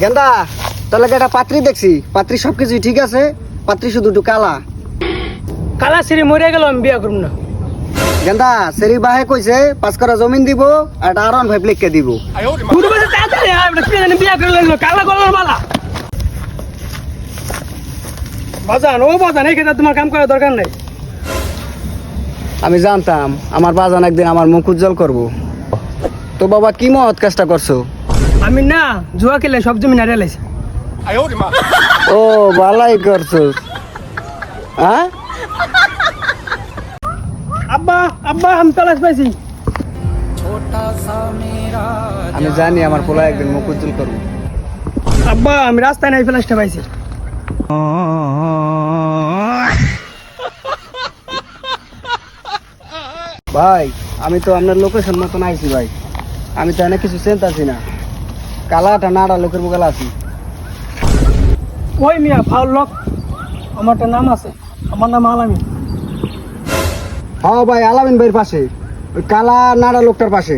গেন্দা তাহলে একটা পাত্রী দেখছি, পাত্রী সবকিছুই ঠিক আছে, পাত্রী শুধু একটু কালা। কালা সিঁড়ি মরে গেল, আমি বিয়া করুম না। গেন্দা সেরি বাহে কইছে 5 কাঠা জমিন দিব আর একটা R1 5 লিখকে দিব। বুড়ো বসে তাড়াতাড়ি আয়, আমরা কি জানি বিয়া করে লাগলো কালা গলার মালা। বাজান ও বাজান, এই ক্ষেত্রে তোমার কাম করার দরকার নেই। আমি জানতাম আমার বাজান একদিন আমার মুখ উজ্জ্বল করবো। তো বাবা কি মহৎ কাজটা করছো? আমি না জুয়া খেলে সব জমি নাড়িয়ে লাইছি। ও ভালাই করছো। হ্যাঁ আব্বা আব্বা, আমি তালাশ পাইছি। আমি জানি আমার পোলা একদিন মুখ উজ্জ্বল করবো। আব্বা আমি রাস্তায় নাই ফ্লাশটা পাইছি। ভাই আমি তো আপনার লোকেশন মতন আইছি ভাই, আমি তো এনে কিছু চিন্তাছি না, কালাটা নাড়া লোকের বুকাল আছি। ওই মিয়া ফাউল লোক, আমার একটা নাম আছে, আমার নাম আলামিন। হ্যাঁ ভাই আলামিন ভাইয়ের পাশে, ওই কালা নাড়া লোকটার পাশে।